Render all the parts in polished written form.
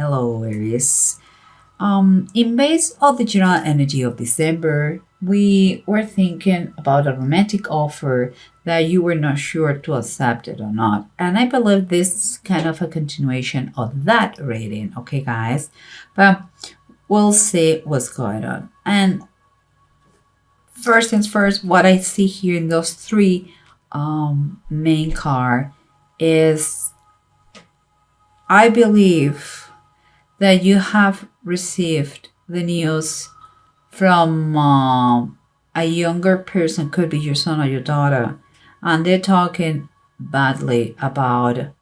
Hello, Aries. In base of the general energy of December, we were thinking about a romantic offer that you were not sure to accept it or not. And I believe this is kind of a continuation of that reading, okay, guys? But we'll see what's going on. And first things first, what I see here in those three main card is I believe that you have received the news from a younger person, could be your son or your daughter, and they're talking badly about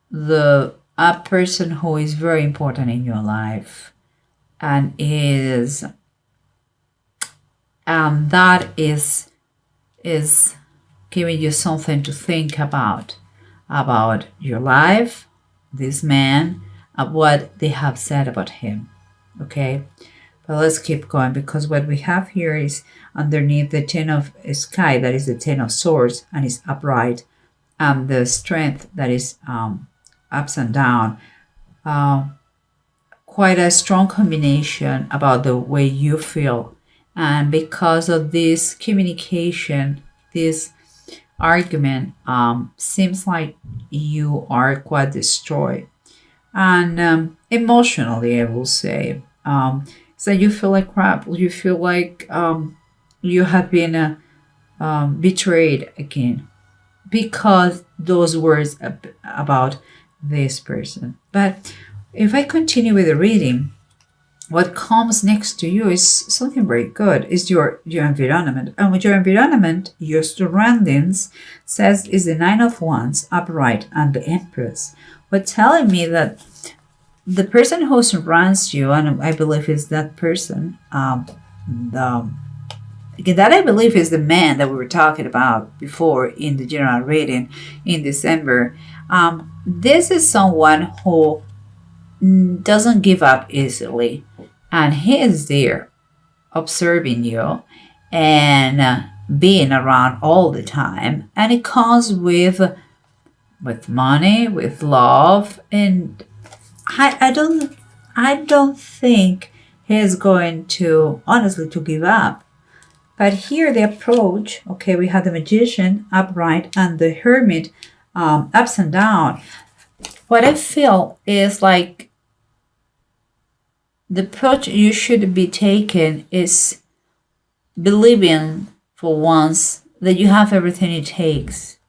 the a person who is very important in your life and that is giving you something to think about your life, this man, what they have said about him. Okay, but let's keep going, because what we have here is underneath the Ten of Sky, that is the Ten of Swords, and is upright, and the Strength, that is ups and down. Quite a strong combination about the way you feel, and because of this communication, this argument, seems like you are quite destroyed, and emotionally, I will say, so you feel like crap. You feel like you have been betrayed again because those words about this person. But if I continue with the reading, what comes next to you is something very good. Is your environment, and with your environment, your surroundings, says is the Nine of Wands upright and the Empress. But telling me that the person who surrounds you, and I believe is that person, that I believe is the man that we were talking about before in the general reading in December. This is someone who doesn't give up easily, and he is there observing you and being around all the time, and it comes with money, with love, and I don't think he's going to honestly to give up. But here the approach, okay, we have the Magician upright and the Hermit ups and down. What I feel is like the approach you should be taking is believing for once that you have everything it takes,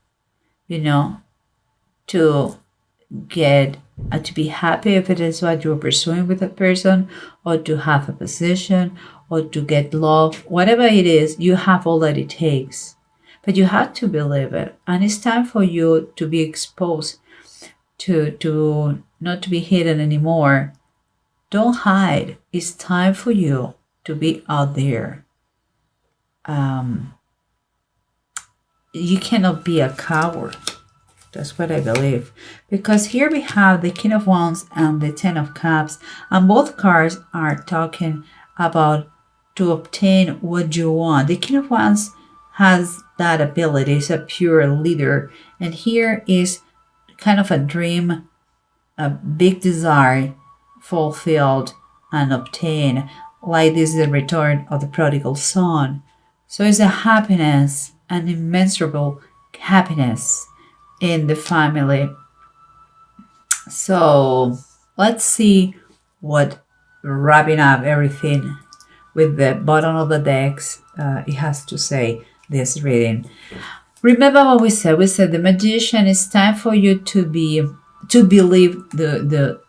to get to be happy if it is what you're pursuing with a person, or to have a position, or to get love, whatever it is, you have all that it takes. But you have to believe it, and it's time for you to be exposed, to not to be hidden anymore. Don't hide. It's time for you to be out there. You cannot be a coward. That's what I believe. Because here we have the King of Wands and the Ten of Cups, and both cards are talking about to obtain what you want. The King of Wands has that ability, is a pure leader, and here is kind of a dream, a big desire fulfilled and obtained, like this is the return of the prodigal son. So it's a happiness, an immeasurable happiness in the family. So let's see what, wrapping up everything with the bottom of the decks, it has to say this reading. Remember what we said. We said the Magician, it's time for you to believe the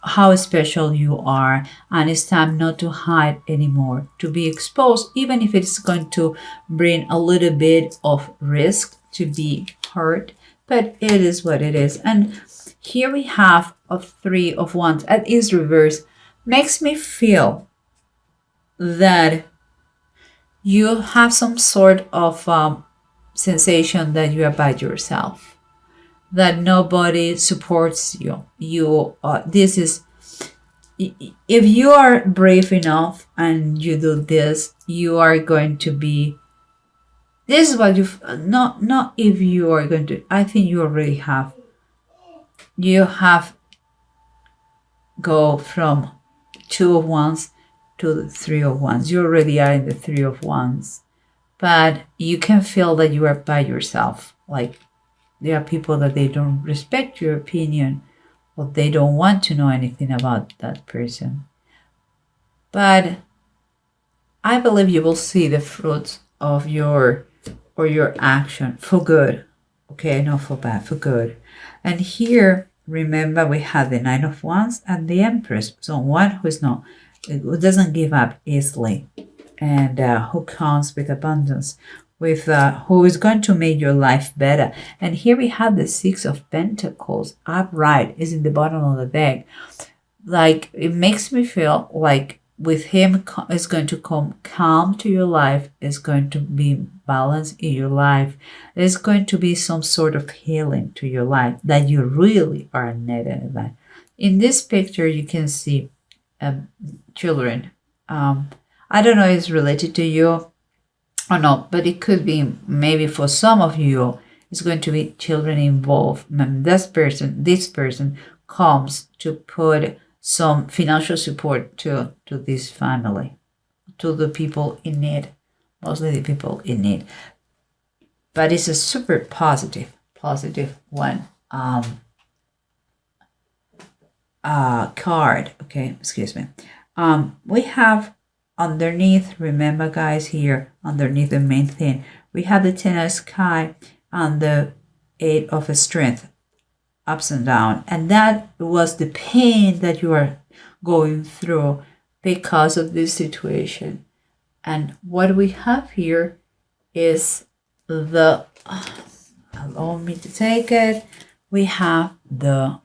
how special you are, and it's time not to hide anymore, to be exposed, even if it's going to bring a little bit of risk to be hurt, but it is what it is. And here we have a Three of Wands at its reverse. Makes me feel that you have some sort of sensation that you are by yourself, that nobody supports you. This is, if you are brave enough and you do this, you are going to be, this is what you, not if you are going to, I think you already have go from two of wands to the three of wands. You already are in the three of wands, but you can feel that you are by yourself. Like there are people that they don't respect your opinion, or they don't want to know anything about that person. But I believe you will see the fruits of your action for good. Okay, not for bad, for good. And here, remember, we have the Nine of Wands and the Empress. So one who doesn't give up easily, and who comes with abundance, with who is going to make your life better. And here we have the Six of Pentacles upright, is in the bottom of the deck. Like, it makes me feel like with him is going to come calm to your life, is going to be balance in your life, there's going to be some sort of healing to your life that you really are needing that. In this picture you can see children. I don't know if it's related to you or not, but it could be, maybe for some of you it's going to be children involved. This person comes to put some financial support to this family, to the people in need, mostly the people in need. But it's a super positive one card. Okay, excuse me. We have underneath, remember guys, here underneath the main thing, we have the Ten of Sky and the Eight of Strength, ups and down, and that was the pain that you are going through because of this situation. And what we have here is the allow me to take it, we have the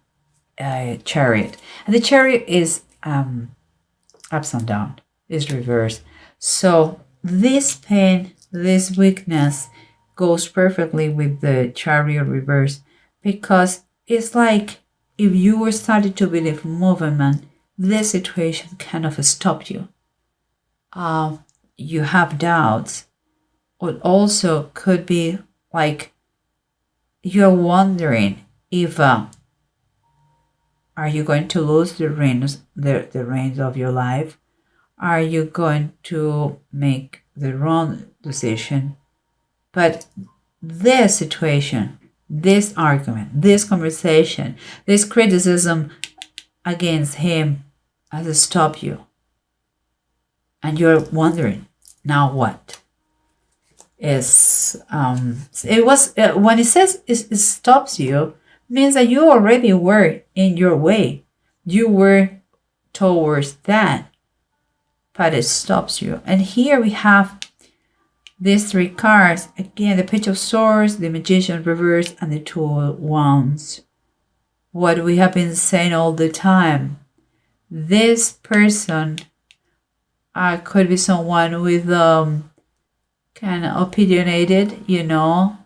Chariot, and the Chariot is ups and down, is reversed. So this pain, this weakness goes perfectly with the Chariot reverse, because it's like if you were starting to believe movement, this situation kind of stopped you. You have doubts. It also could be like you're wondering if are you going to lose the reins of your life? Are you going to make the wrong decision? But this situation, this argument, this conversation, this criticism against him has stopped you. And you're wondering, now what? Is it was when it says it stops you, means that you already were in your way. You were towards that, but it stops you. And here we have these three cards. Again, the Page of Swords, the Magician reverse, and the Two of Wands. What we have been saying all the time. This person could be someone with kind of opinionated,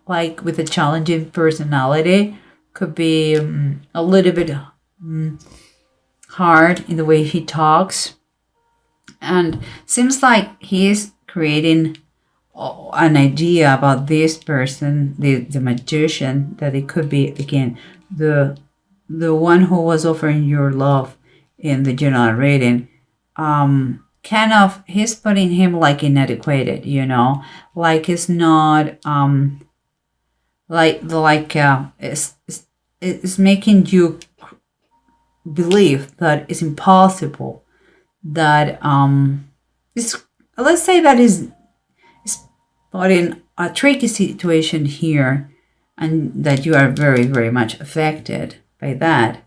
like with a challenging personality. Could be a little bit hard in the way he talks. And seems like he is creating an idea about this person, the magician, that it could be, again, the one who was offering your love in the general reading. Kind of, he's putting him like inadequate, like it's not it's making you believe that it's impossible, that let's say that is putting a tricky situation here, and that you are very, very much affected by that.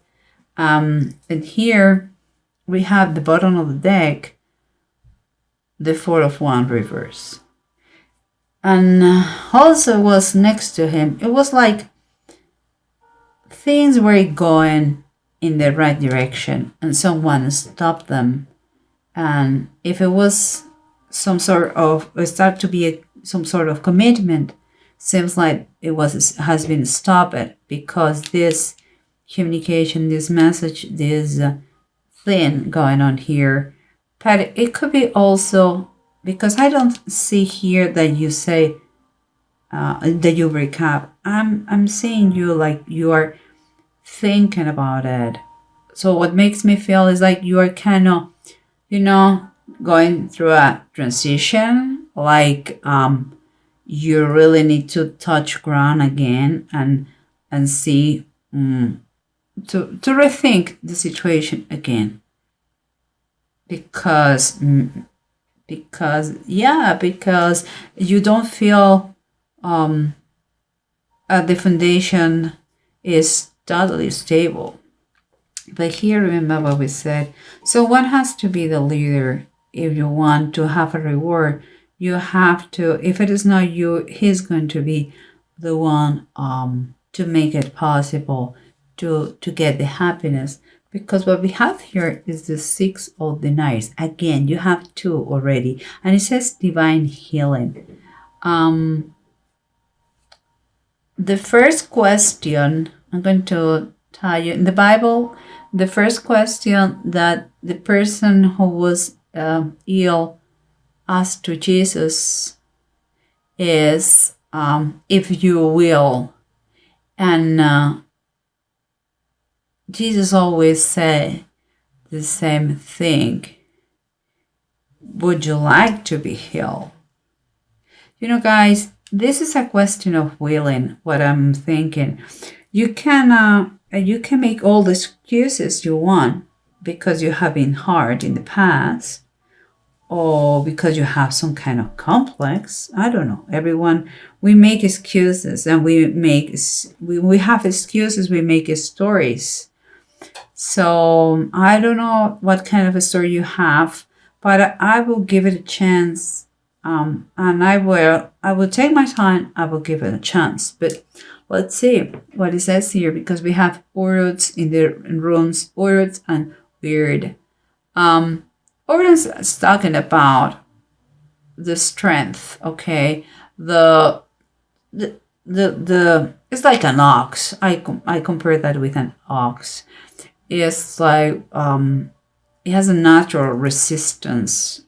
And here we have the bottom of the deck, the Four of Wands reverse. And also was next to him, it was like things were going in the right direction and someone stopped them. And if it was some sort of, some sort of commitment, seems like it has been stopped, because this communication, this message, this thing going on here. But it could be also, because I don't see here that you say that you break up. I'm seeing you like you are thinking about it. So what makes me feel is like you are kind of, you know, going through a transition, like you really need to touch ground again and see, to rethink the situation again, because because you don't feel the foundation is totally stable. But here, remember what we said. So one has to be the leader. If you want to have a reward, you have to, if it is not you, he's going to be the one to make it possible to get the happiness. Because what we have here is the Six of the Knights. Again, you have two already. And it says divine healing. The first question, I'm going to tell you, in the Bible, the first question that the person who was ill asked to Jesus is, if you will. And Jesus always said the same thing. Would you like to be healed? You know, guys, this is a question of willing, what I'm thinking. You can make all the excuses you want because you have been hard in the past, or because you have some kind of complex. I don't know. Everyone, we make excuses, and we have excuses, we make stories. So I don't know what kind of a story you have, but I will give it a chance. And I will take my time. I will give it a chance. But let's see what it says here, because we have words in the runes, words and weird. Words is talking about the strength. Okay, the it's like an ox. I compare that with an ox. It's like it has a natural resistance,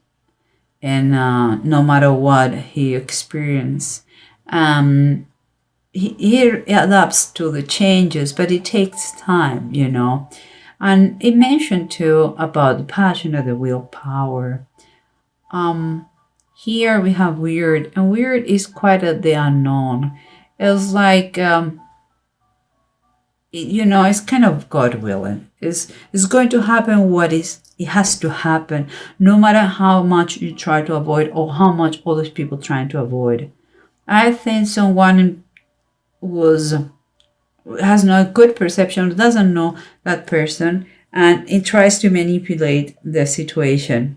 and no matter what he experiences, he adapts to the changes, but it takes time, you know. And it mentioned too about the passion of the willpower. Here we have weird, and weird is quite the unknown. It's like it's kind of God willing. It's going to happen what is it has to happen, no matter how much you try to avoid or how much other people trying to avoid. I think someone has no good perception, doesn't know that person, and it tries to manipulate the situation.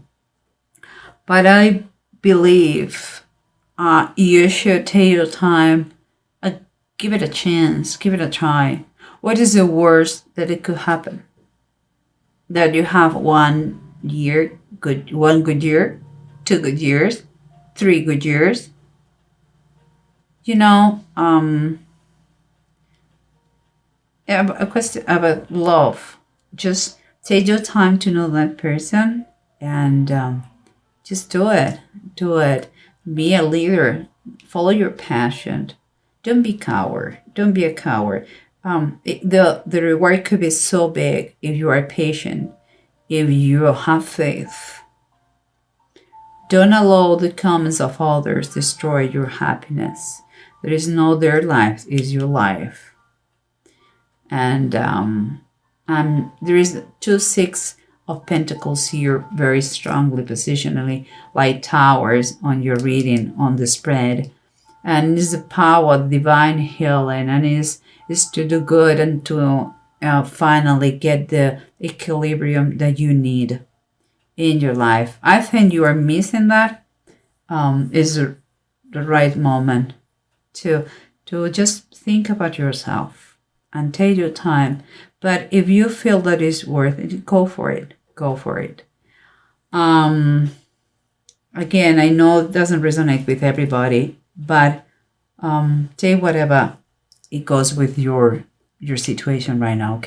But I believe you should take your time, give it a chance, give it a try. What is the worst that it could happen? That you have 1 year, one good year, 2 good years, 3 good years. A question about love. Just take your time to know that person, and just do it. Do it. Be a leader. Follow your passion. Don't be coward. Don't be a coward. The reward could be so big if you are patient, if you have faith. Don't allow the comments of others destroy your happiness. There is no their life, is your life. And there is 2 6 of Pentacles here, very strongly positionally, like towers on your reading on the spread. And it's the power of divine healing, and is to do good and to finally get the equilibrium that you need in your life. I think you are missing that. Is the right moment to just think about yourself and take your time. But if you feel that it's worth it, go for it. Go for it. Again, I know it doesn't resonate with everybody, but take whatever it goes with your situation right now. Okay?